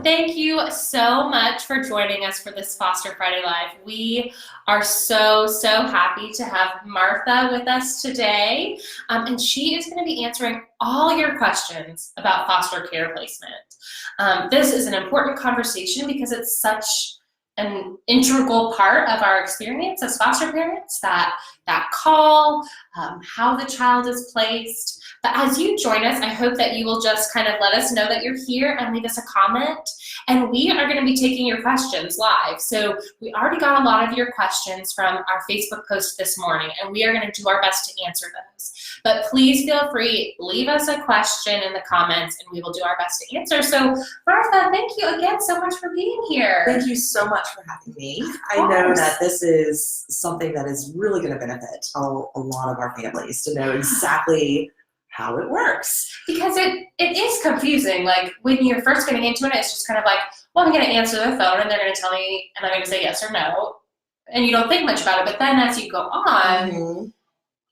thank you so much for joining us for this Foster Friday Live. We are so happy to have Martha with us today, and she is going to be answering all your questions about foster care placement. This is an important conversation because it's such an integral part of our experience as foster parents, that call, how the child is placed. But as you join us, I hope that you will just kind of let us know that you're here and leave us a comment. And we are going to be taking your questions live. So we already got a lot of your questions from our Facebook post this morning, and we are going to do our best to answer those. But please feel free, leave us a question in the comments, and we will do our best to answer. So Martha, thank you again so much for being here. Thank you so much for having me. I know that this is something that is really going to benefit a lot of our families to know exactly how it works. Because it is confusing. Like when you're first getting into it, it's just kind of like, well, I'm going to answer the phone and they're going to tell me and I'm going to say yes or no. And you don't think much about it. But then as you go on,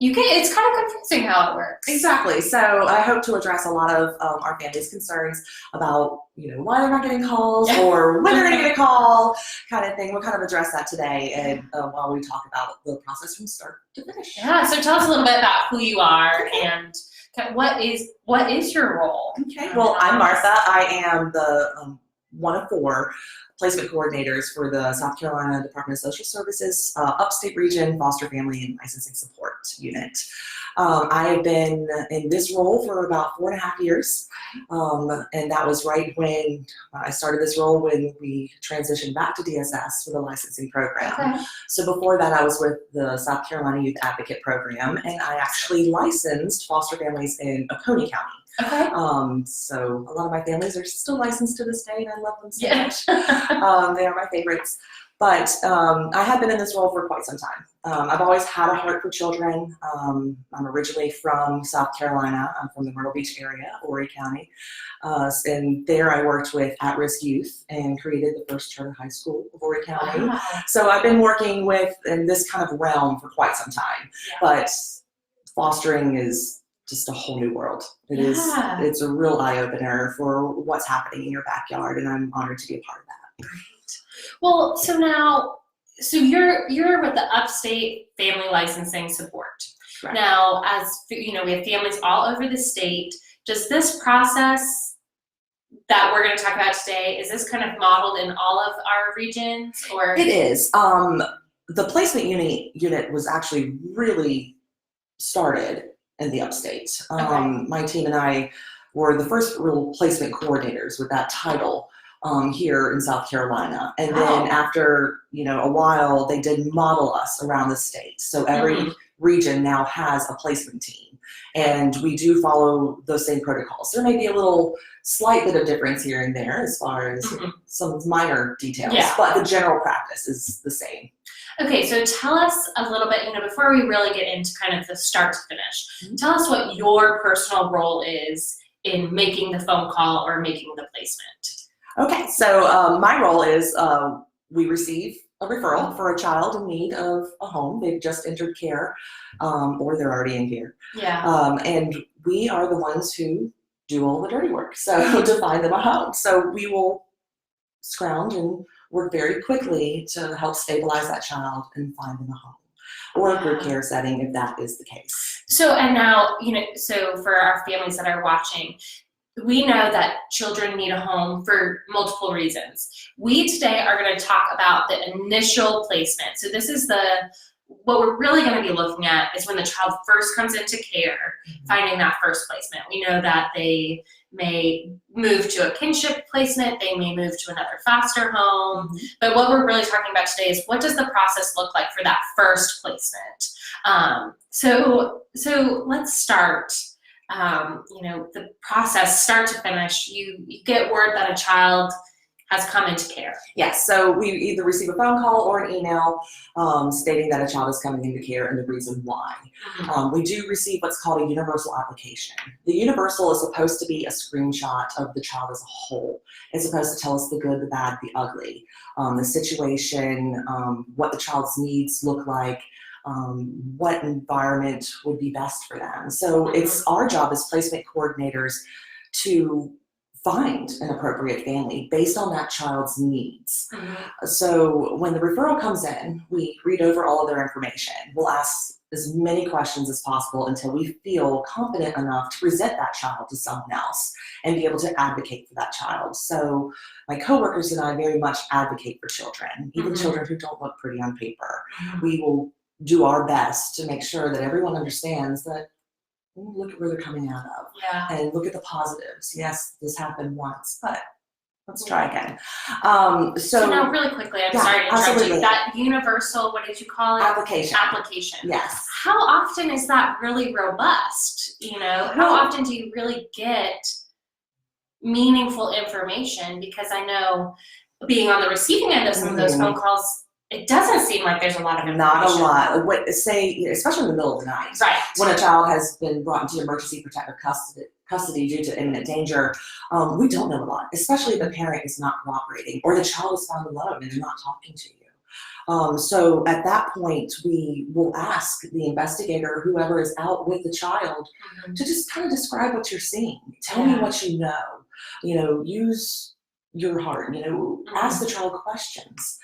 it's kind of confusing how it works. Exactly. So I hope to address a lot of our families' concerns about, why they're not getting calls or when they're going to get a call, kind of thing. We'll kind of address that today, and while we talk about the process from start to finish. Yeah. So tell us a little bit about who you are and what is your role. Okay. Well, I'm Martha. I am the one of 4 placement coordinators for the South Carolina Department of Social Services Upstate Region Foster Family and Licensing Support Unit. I have been in this role for about 4.5 years, and that was right when I started this role when we transitioned back to DSS for the licensing program. Okay. So before that, I was with the South Carolina Youth Advocate Program, and I actually licensed foster families in Oconee County. Okay. So a lot of my families are still licensed to this day, and I love them so much. They are my favorites. But I have been in this role for quite some time. I've always had a heart for children. I'm originally from South Carolina. I'm from the Myrtle Beach area, Horry County. And there I worked with at-risk youth and created the first charter high school of Horry County. Wow. So I've been working in this kind of realm for quite some time. Yeah. But fostering is just a whole new world. It's a real eye-opener for what's happening in your backyard, and I'm honored to be a part of that. Great. Well, so you're with the Upstate Family Licensing Support. Correct. Now, as we have families all over the state. Does this process that we're going to talk about today, is this kind of modeled in all of our regions, or? It is. The placement unit was actually really started in the Upstate. My team and I were the first real placement coordinators with that title here in South Carolina. And then after, a while, they did model us around the state. So every region now has a placement team, and we do follow those same protocols. There may be a little slight bit of difference here and there as far as some minor details, but the general practice is the same. Okay, so tell us a little bit, before we really get into kind of the start to finish, tell us what your personal role is in making the phone call or making the placement. Okay, so my role is we receive a referral for a child in need of a home. They've just entered care, or they're already in care. Yeah. And we are the ones who do all the dirty work, so to find them a home. So we will scrounge and work very quickly to help stabilize that child and find them a home, or a group care setting if that is the case. So, and now, so for our families that are watching, we know that children need a home for multiple reasons. We today are going to talk about the initial placement. So this is what we're really going to be looking at is when the child first comes into care, finding that first placement. We know that they may move to a kinship placement, they may move to another foster home, but what we're really talking about today is what does the process look like for that first placement. So let's start. The process, start to finish, you get word that a child has come into care. Yes, so we either receive a phone call or an email stating that a child is coming into care and the reason why. We do receive what's called a universal application. The universal is supposed to be a screenshot of the child as a whole. It's supposed to tell us the good, the bad, the ugly, the situation, what the child's needs look like, what environment would be best for them. So it's our job as placement coordinators to find an appropriate family based on that child's needs. Mm-hmm. So when the referral comes in, we read over all of their information. We'll ask as many questions as possible until we feel confident enough to present that child to someone else and be able to advocate for that child. So my coworkers and I very much advocate for children, even Mm-hmm. children who don't look pretty on paper. Mm-hmm. We will do our best to make sure that everyone understands that look at where they're coming out of. Yeah. And look at the positives. Yes, this happened once, but let's try again. So now, really quickly, I'm sorry to interrupt absolutely. you. That universal, what did you call it? Application. Yes. How often is that really robust? How often do you really get meaningful information? Because I know, being on the receiving end of some of those phone calls, it doesn't seem like there's a lot of information. Not a lot. Say, especially in the middle of the night, right? When a child has been brought into emergency protective custody due to imminent danger, we don't know a lot, especially if the parent is not cooperating or the child is found alone and they're not talking to you. So at that point, we will ask the investigator, whoever is out with the child, Mm-hmm. to just kind of describe what you're seeing. Tell me what you know. Use your heart. Mm-hmm. Ask the child questions,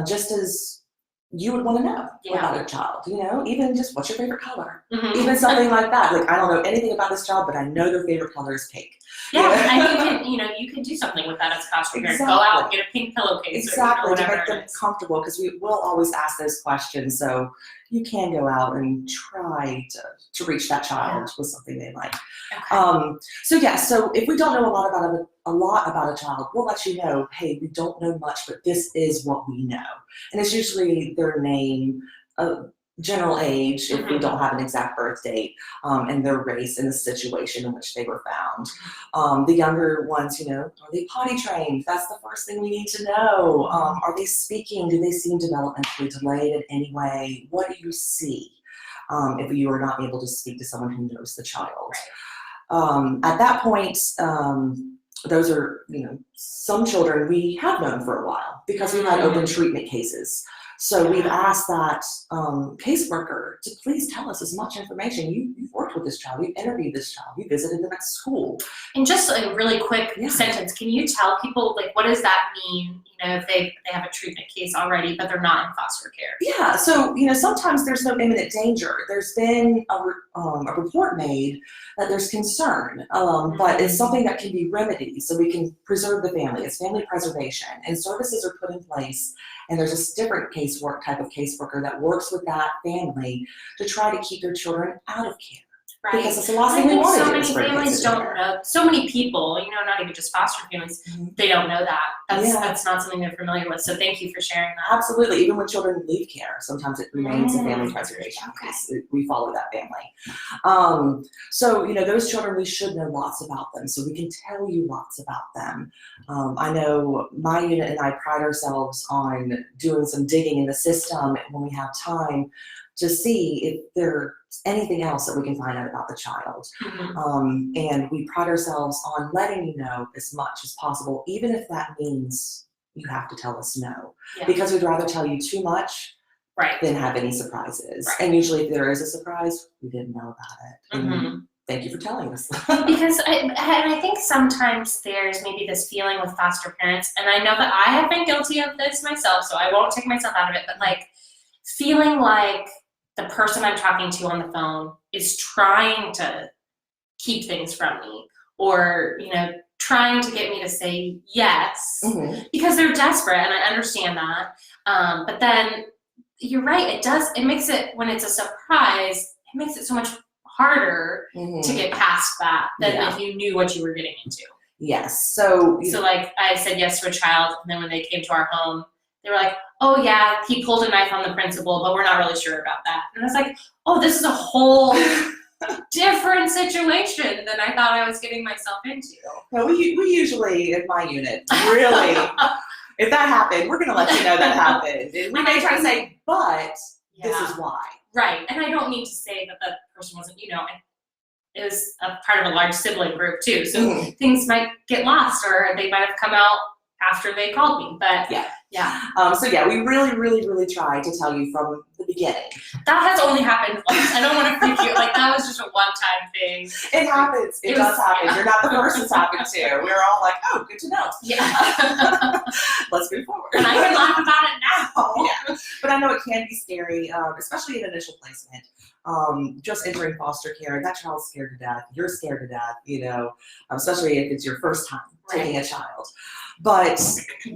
just as you would want to know about a child. Even just what's your favorite color, Mm-hmm. even something like that. Like, I don't know anything about this child, but I know their favorite color is pink. Yeah, and you can do something with that as a foster parent. Go out and get a pink pillowcase. Exactly, or to make them comfortable, because we will always ask those questions. So you can go out and try to reach that child with something they like. Okay. So if we don't know a lot about a child, we'll let you know, hey, we don't know much, but this is what we know. And it's usually their name, general age, if we don't have an exact birth date, and their race and the situation in which they were found. The younger ones, are they potty trained? That's the first thing we need to know. Are they speaking? Do they seem developmentally delayed in any way? What do you see if you are not able to speak to someone who knows the child? At that point, those are, some children we have known for a while because we've had open treatment cases. So we've asked that caseworker to please tell us as much information. You've worked with this child, you've interviewed this child, you visited them at school. And just a really quick sentence, can you tell people, what does that mean, if they have a treatment case already, but they're not in foster care? Yeah, so, sometimes there's no imminent danger. There's been a report made that there's concern, but it's something that can be remedied so we can preserve the family. It's family preservation, and services are put in place, and there's a different type of caseworker that works with that family to try to keep their children out of care. Right. Because it's the last thing we want to do. So many families don't know. So many people, not even just foster families, they don't know that. That's not something they're familiar with. So thank you for sharing that. Absolutely. Even when children leave care, sometimes it remains a family preservation case. We follow that family. So, those children, we should know lots about them. So we can tell you lots about them. I know my unit and I pride ourselves on doing some digging in the system when we have time to see if there's anything else that we can find out about the child. And we pride ourselves on letting you know as much as possible, even if that means you have to tell us no. Because we'd rather tell you too much than have any surprises. And usually if there is a surprise, we didn't know about it. And thank you for telling us. Because I think sometimes there's maybe this feeling with foster parents, and I know that I have been guilty of this myself, so I won't take myself out of it, but feeling like the person I'm talking to on the phone is trying to keep things from me, or, trying to get me to say yes because they're desperate, and I understand that. But then you're right, it makes it, when it's a surprise, it makes it so much harder to get past that than if you knew what you were getting into. Yes. So I said yes to a child, and then when they came to our home, they were like, oh yeah, he pulled a knife on the principal, but we're not really sure about that. And I was like, oh, this is a whole different situation than I thought I was getting myself into. Well, we usually, in my unit, really, if that happened, we're going to let you know that happened. And we may try to say, but this is why. Right. And I don't mean to say that that person wasn't, it was a part of a large sibling group too. So things might get lost, or they might have come out after they called me. But Yeah. So yeah, we really try to tell you from the beginning. That has only happened once. I don't want to freak you. Like, that was just a one-time thing. It happens. It does happen. You're not the first it's happened to. We're all like, oh, good to know. Yeah. Let's move forward. And I can laugh about it now. Yeah. But I know it can be scary, especially in initial placement. Just entering foster care, that child's scared to death. You're scared to death, especially if it's your first time taking a child. But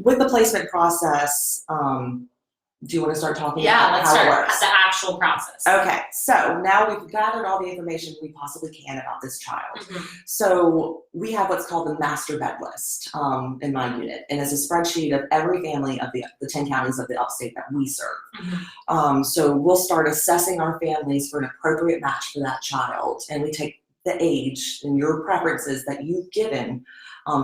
with the placement process, do you want to start talking about let's how start it works? the actual process. Okay, so now we've gathered all the information we possibly can about this child. Mm-hmm. So we have what's called the master bed list in my unit, and it's a spreadsheet of every family of the 10 counties of the upstate that we serve. Mm-hmm. So we'll start assessing our families for an appropriate match for that child, and we take the age and your preferences that you've given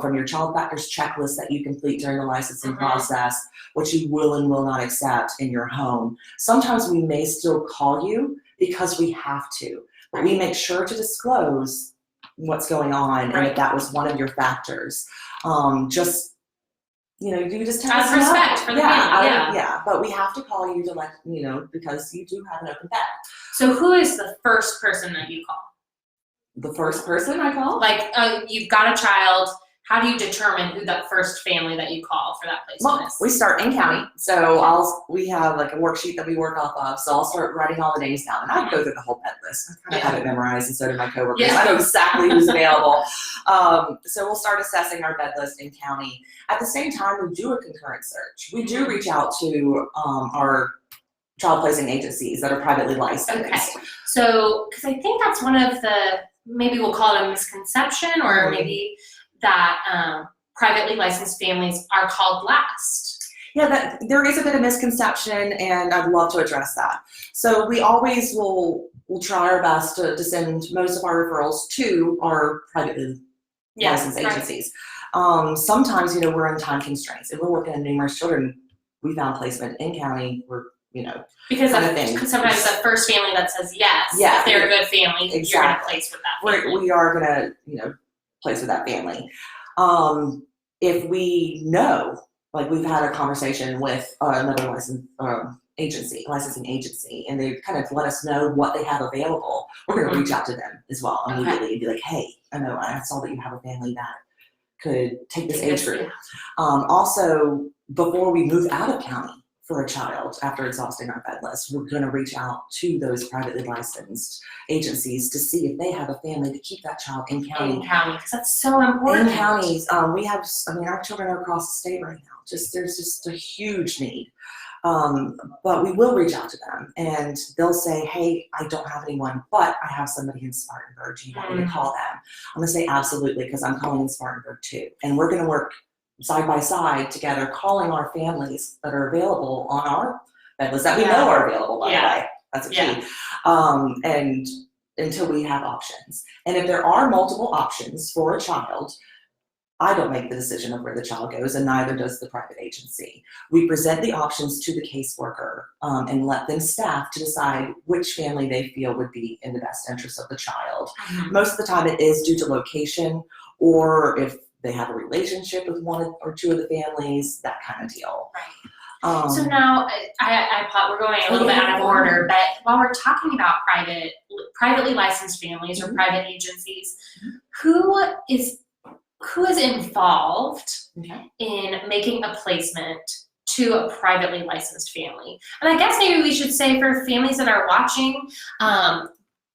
from your child factors checklist that you complete during the licensing process, what you will and will not accept in your home. Sometimes we may still call you because we have to, but we make sure to disclose what's going on and if that was one of your factors. You just tell us respect for the family. Yeah, but we have to call you to let because you do have an open bed. So who is the first person that you call? The first person I call? Like, you've got a child. How do you determine who that first family that you call for that placement is? We start in county. So we have like a worksheet that we work off of. So I'll start writing all the names down, and I go through the whole bed list. I kind of have it memorized, and so do my coworkers. I know exactly who's available. So we'll start assessing our bed list in county. At the same time, we do a concurrent search. We do reach out to our child placing agencies that are privately licensed. Okay. So, because I think that's one of the, maybe we'll call it a misconception, or maybe that privately licensed families are called last. Yeah, there is a bit of misconception, and I'd love to address that. So we always will try our best to send most of our referrals to our privately licensed agencies. Sometimes, we're in time constraints. If we're working on numerous children, we found placement in county, because sometimes the first family that says yes, if they're a good family, you're going to place with that family. We are going to, place with that family. If we know, like we've had a conversation with another licensing agency, and they kind of let us know what they have available, we're going to reach out to them as well immediately and be like, hey, I saw that you have a family that could take this age group. Also, before we move out of county for a child, after exhausting our bed list, we're going to reach out to those privately licensed agencies to see if they have a family to keep that child in county. In county, because that's so important. In counties, we have, our children are across the state right now. There's just a huge need. But we will reach out to them, and they'll say, hey, I don't have anyone, but I have somebody in Spartanburg. Do you want me to call them? I'm going to say absolutely, because I'm calling in Spartanburg too. And we're going to work side by side together, calling our families that are available on our bed list that we know are available, by the way. That's a key. And until we have options. And if there are multiple options for a child, I don't make the decision of where the child goes, and neither does the private agency. We present the options to the caseworker and let them staff to decide which family they feel would be in the best interest of the child. Most of the time it is due to location, or if they have a relationship with one or two of the families, that kind of deal. Right. So now, we're going a little bit out of order, but while we're talking about privately licensed families or private agencies, who is involved in making a placement to a privately licensed family? And I guess maybe we should say, for families that are watching,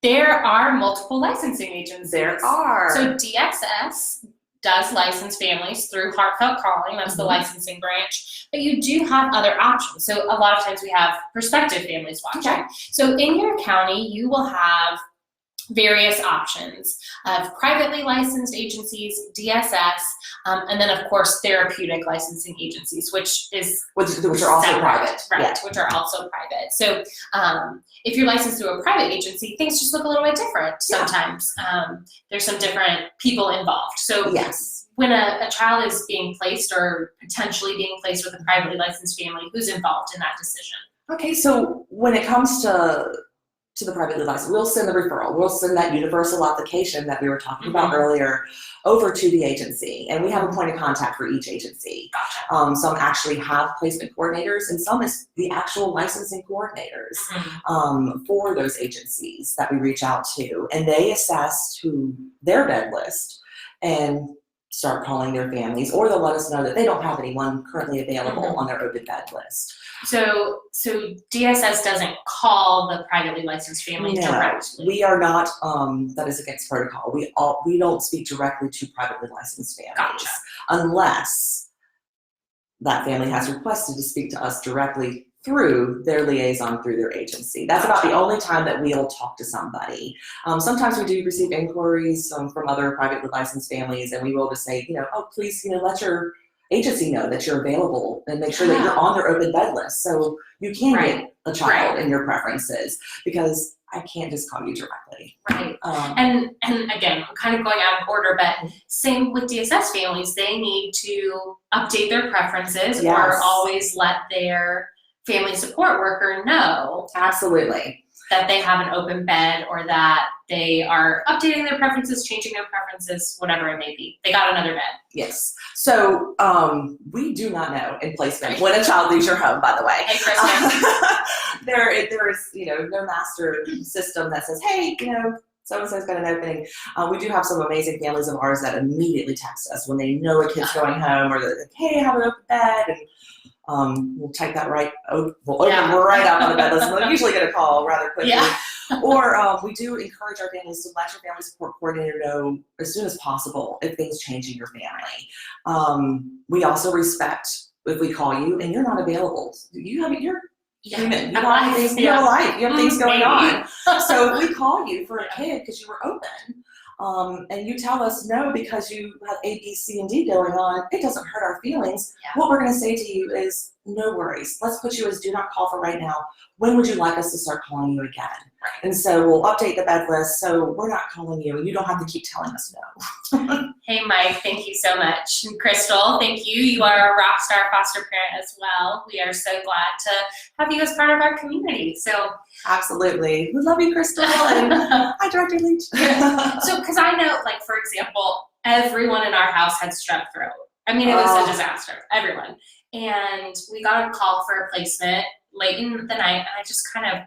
there are multiple licensing agencies. There are. So DXS does license families through Heartfelt Calling, that's the licensing branch, but you do have other options. So a lot of times we have prospective families watching. So in your county, you will have various options of privately licensed agencies, DSS, and then of course therapeutic licensing agencies, which are also private, right? Which are also private. So if you're licensed through a private agency, things just look a little bit different sometimes. There's some different people involved. So when a child is being placed or potentially being placed with a privately licensed family, who's involved in that decision? Okay, so when it comes to to the privately licensed. We'll send the referral. We'll send that universal application that we were talking about earlier over to the agency. And we have a point of contact for each agency. Gotcha. Some actually have placement coordinators, and some is the actual licensing coordinators for those agencies that we reach out to. And they assess who their bed list and start calling their families, or they'll let us know that they don't have anyone currently available on their open bed list. So DSS doesn't call the privately licensed family directly. We are not. That is against protocol. We don't speak directly to privately licensed families unless that family has requested to speak to us directly through their liaison through their agency. That's about the only time that we'll talk to somebody. Sometimes we do receive inquiries from other privately licensed families, and we will just say, oh, please, let your agency know that you're available and make sure that you're on their open bed list so you can get a child in your preferences, because I can't just call you directly. Right. And again, I'm kind of going out of order, but same with DSS families, they need to update their preferences or always let their family support worker know that they have an open bed, or that they are updating their preferences, changing their preferences, whatever it may be. They got another bed. Yes. So we do not know in placement when a child leaves your home, by the way. Hey, Kristen. There is, no master system that says, hey, so-and-so's got an opening. We do have some amazing families of ours that immediately text us when they know a kid's going home, or they're like, hey, I have an open bed, and we'll take that right up on the bed list. We'll usually get a call rather quickly. Or we do encourage our families to let your family support coordinator know as soon as possible if things change in your family. We also respect if we call you and you're not available. You're human. You have a life. You have things going on. So if we call you for a kid because you were open, and you tell us no because you have A, B, C, and D going on, it doesn't hurt our feelings. What we're going to say to you is, no worries. Let's put you as do not call for right now. When would you like us to start calling you again? And so we'll update the bed list so we're not calling you and you don't have to keep telling us no. Hey, Mike, thank you so much. And Crystal, thank you. You are a rock star foster parent as well. We are so glad to have you as part of our community. So absolutely. We love you, Crystal. And hi, Director Leach. So, because I know, like, for example, everyone in our house had strep throat. I mean, it was a disaster. Everyone. And we got a call for a placement late in the night, and I just kind of,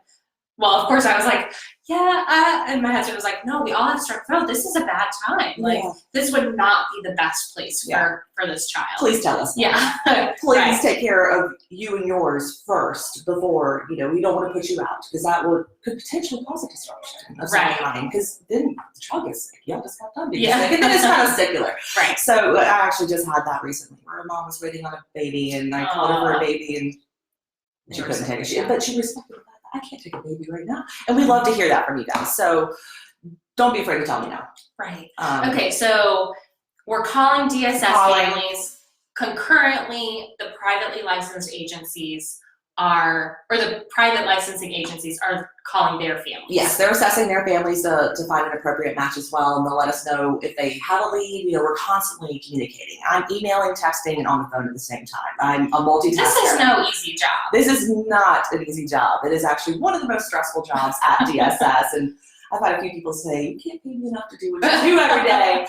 of course I was like, and my husband was like, no, we all have strep throat. This is a bad time. Like, this would not be the best place for this child. Please tell us. Please take care of you and yours first before, we don't want to put you out, because that could potentially cause a disruption of some kind, because then the child gets sick. You just got done being sick, and then it's kind of secular. So I actually just had that recently, where a mom was waiting on a baby, and I called her for a baby, and she couldn't take it. But she respected that. I can't take a baby right now. And we love to hear that from you guys. So don't be afraid to tell me no. Right. Okay, so we're calling DSS families. Concurrently, the privately licensed agencies or the private licensing agencies are calling their families. Yes, they're assessing their families to find an appropriate match as well, and they'll let us know if they have a lead. We're constantly communicating. I'm emailing, texting, and on the phone at the same time. I'm a multitasker. This is no easy job. This is not an easy job. It is actually one of the most stressful jobs at DSS, and I've had a few people say, you can't pay me enough to do what you do every day.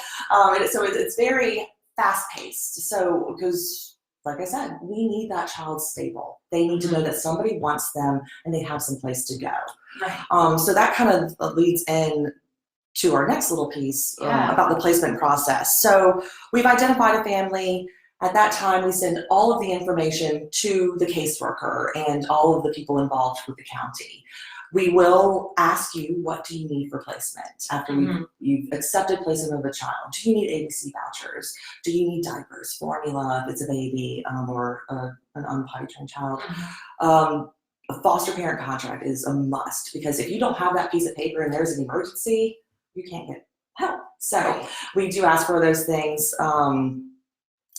So it's very fast-paced. So, because like I said, we need that child stable. They need to know that somebody wants them and they have some place to go. So that kind of leads in to our next little piece about the placement process. So we've identified a family. At that time, we send all of the information to the caseworker and all of the people involved with the county. We will ask you, what do you need for placement after you've accepted placement of a child? Do you need ABC vouchers? Do you need diapers, formula if it's a baby or an unpotty trained child? A foster parent contract is a must, because if you don't have that piece of paper and there's an emergency, you can't get help. So we do ask for those things.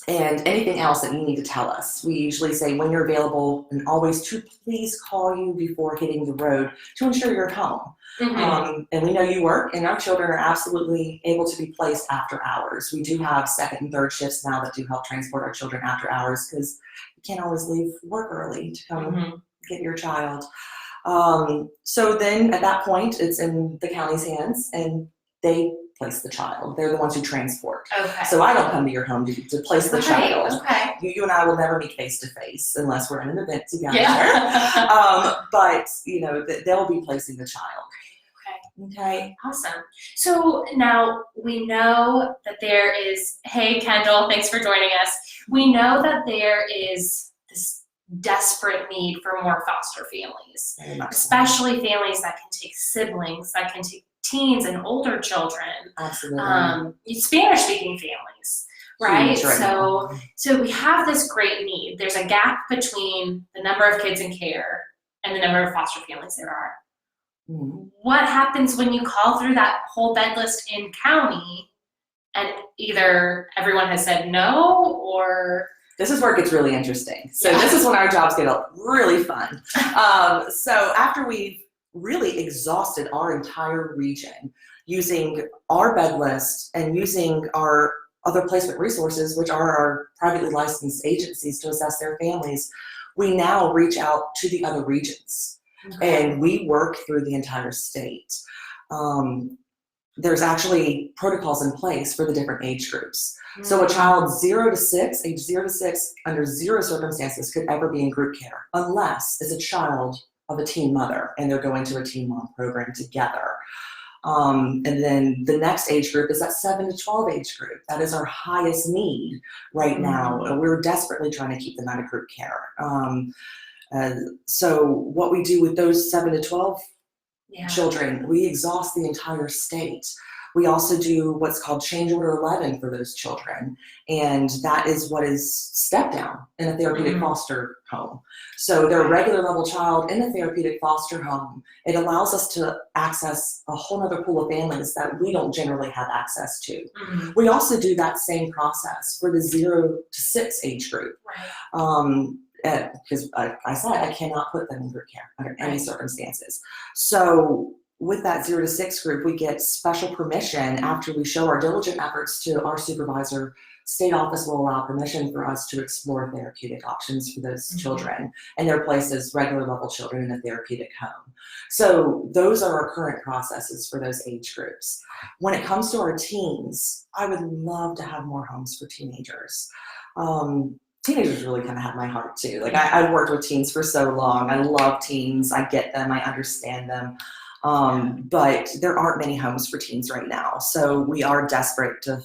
And anything else that you need to tell us. We usually say when you're available, and always to please call you before hitting the road to ensure you're at home. And we know you work, and our children are absolutely able to be placed after hours. We do have second and third shifts now that do help transport our children after hours, because you can't always leave work early to come get your child. So then at that point, it's in the county's hands, and they place the child. They're the ones who transport. Okay. So I don't come to your home to place the child. Okay. You and I will never meet face to face unless we're in an event together. Yeah. But they'll be placing the child. Okay. Awesome. So now we know that there is, hey, Kendall, thanks for joining us. We know that there is this desperate need for more foster families, especially families that can take siblings, that can take teens and older children. Absolutely. Spanish-speaking families, right? Right. So we have this great need. There's a gap between the number of kids in care and the number of foster families there are. What happens when you call through that whole bed list in county and either everyone has said no or... This is where it gets really interesting. So This is when our jobs get really fun. So after we've really exhausted our entire region using our bed list and using our other placement resources, which are our privately licensed agencies to assess their families, we now reach out to the other regions. And we work through the entire state. There's actually protocols in place for the different age groups. So a child age 0 to 6, under zero circumstances could ever be in group care, unless it's a child of a teen mother and they're going to a teen mom program together. And then the next age group is that 7 to 12 age group. That is our highest need right now. We're desperately trying to keep them out of group care. So what we do with those 7 to 12 children, we exhaust the entire state. We also do what's called change order 11 for those children. And that is what is step down in a therapeutic foster home. So they're a regular level child in a therapeutic foster home. It allows us to access a whole other pool of families that we don't generally have access to. We also do that same process for the 0 to 6 age group. Because I said I cannot put them in group care under any circumstances. So with that 0 to 6 group, we get special permission after we show our diligent efforts to our supervisor. State office will allow permission for us to explore therapeutic options for those children, and they're placed as regular level children in a therapeutic home. So those are our current processes for those age groups. When it comes to our teens, I would love to have more homes for teenagers. Teenagers really kind of have my heart too. Like I've worked with teens for so long. I love teens. I get them. I understand them. But there aren't many homes for teens right now. So we are desperate to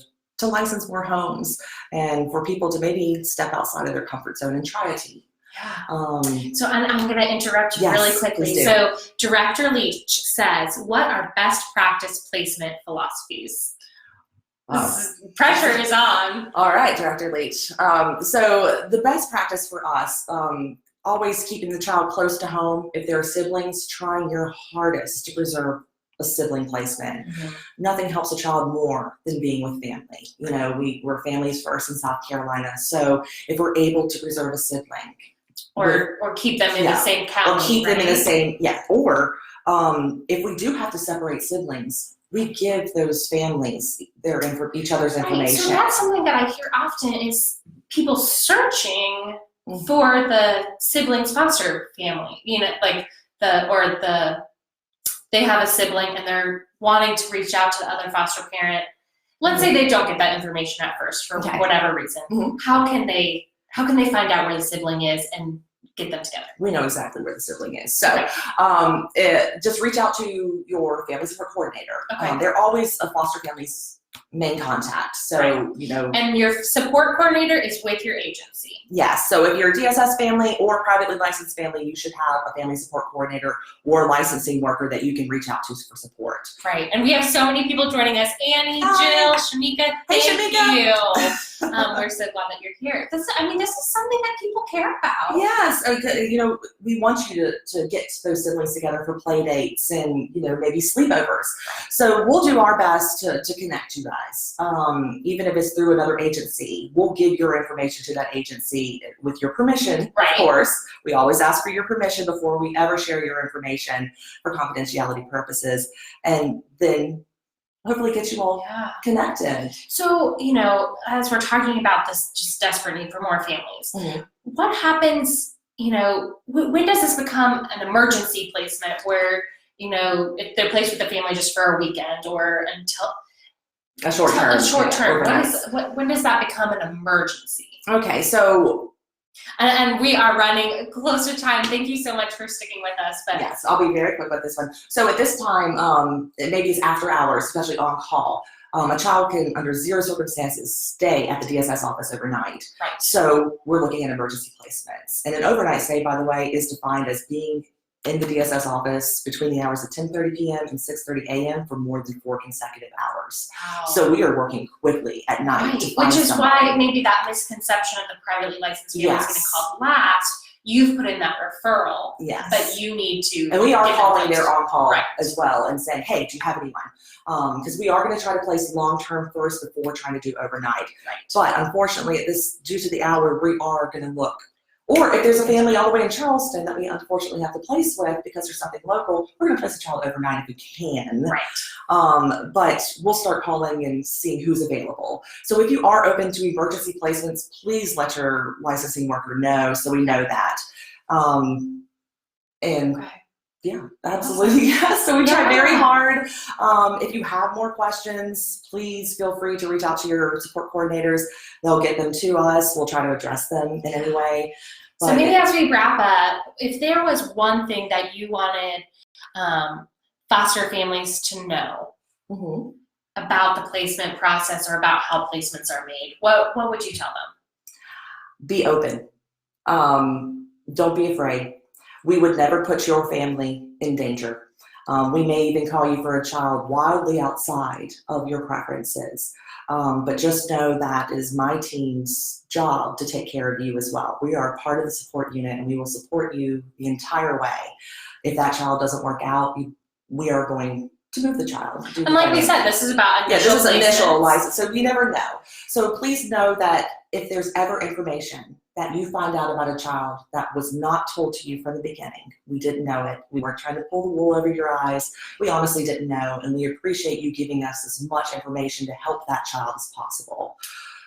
license more homes and for people to maybe step outside of their comfort zone and try a teen. So I'm going to interrupt you really quickly. So Director Leach says, what are best practice placement philosophies? Pressure is on. All right, Director Leach. So the best practice for us, always keeping the child close to home. If there are siblings, trying your hardest to preserve a sibling placement. Nothing helps a child more than being with family. You know, we're families first in South Carolina. So if we're able to preserve a sibling. Or keep them in the same county. Or keep them in the same, Or if we do have to separate siblings, we give those families each other's information. So that's something that I hear often is people searching for the siblings foster family. You know, like they have a sibling and they're wanting to reach out to the other foster parent. Let's say they don't get that information at first for whatever reason. How can they find out where the sibling is and get them together? We know exactly where the sibling is. So just reach out to your family support coordinator. They're always a foster family's main contact. So, you know. And your support coordinator is with your agency. Yes. So if you're a DSS family or privately licensed family, you should have a family support coordinator or licensing worker that you can reach out to for support. Right. And we have so many people joining us. Annie, Jill, Shamika, thank you. We're so glad that you're here. This is something that people care about. Yes. You know, we want you to get those siblings together for play dates and, you know, maybe sleepovers. So we'll do our best to connect you guys. Even if it's through another agency, we'll give your information to that agency with your permission, of course. We always ask for your permission before we ever share your information for confidentiality purposes. And then hopefully get you all connected. So, you know, as we're talking about this just desperate need for more families, what happens, when does this become an emergency placement where, if they're placed with the family just for a weekend or until a short term. A short term. Overnight. When does that become an emergency? Okay, so. And we are running close to time. Thank you so much for sticking with us. But yes, I'll be very quick with this one. So at this time, maybe it's after hours, especially on call. A child can, under zero circumstances, stay at the DSS office overnight. Right. So we're looking at emergency placements. And an overnight stay, by the way, is defined as being in the DSS office between the hours of 10:30 p.m. and 6:30 a.m. for more than 4 consecutive hours. Wow. So we are working quickly at night. Right. Which is why maybe that misconception of the privately licensed family is going to call last. You've put in that referral, yes, but you need to. And we are calling their on-call right. as well and saying, hey, do you have anyone? Because we are going to try to place long-term first before trying to do overnight. Right. But unfortunately, due to the hour, we are going to look. Or if there's a family all the way in Charleston that we unfortunately have to place with because there's something local, we're going to place a child overnight if we can. Right. But we'll start calling and seeing who's available. So if you are open to emergency placements, please let your licensing worker know so we know that. Okay. Yeah, absolutely. Yes. So we try very hard. If you have more questions, please feel free to reach out to your support coordinators. They'll get them to us. We'll try to address them in any way. So maybe as we wrap up, if there was one thing that you wanted foster families to know about the placement process or about how placements are made, what would you tell them? Be open. Don't be afraid. We would never put your family in danger. We may even call you for a child wildly outside of your preferences. But just know that is my team's job to take care of you as well. We are part of the support unit and we will support you the entire way. If that child doesn't work out, we are going to move the child. And like we said, this is about initial this is initial license, so you never know. So please know that if there's ever information that you find out about a child that was not told to you from the beginning, we didn't know it, we weren't trying to pull the wool over your eyes, we honestly didn't know, and we appreciate you giving us as much information to help that child as possible.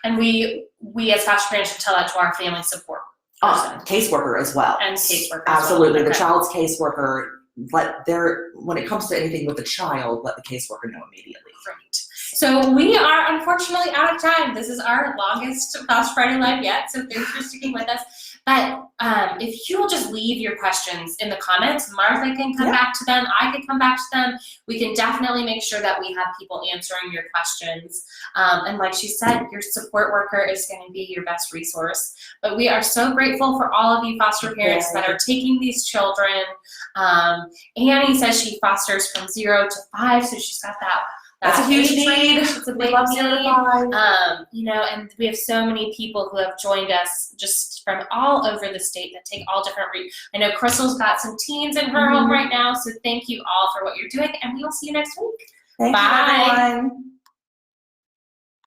And we as foster parents should tell that to our family support person. Caseworker as well. And caseworker absolutely, as well. The child's caseworker, when it comes to anything with the child, let the caseworker know immediately. Right. So we are unfortunately out of time. This is our longest Foster Friday Live yet, so thanks for sticking with us. But if you will just leave your questions in the comments, Martha can come back to them, I can come back to them. We can definitely make sure that we have people answering your questions. And like she said, your support worker is going to be your best resource. But we are so grateful for all of you foster parents that are taking these children. Annie says she fosters from 0 to 5, so she's got that. That's a huge need. It's a big need. And we have so many people who have joined us just from all over the state that take all different I know Crystal's got some teens in her home right now, so thank you all for what you're doing, and we will see you next week. Thank you, everyone.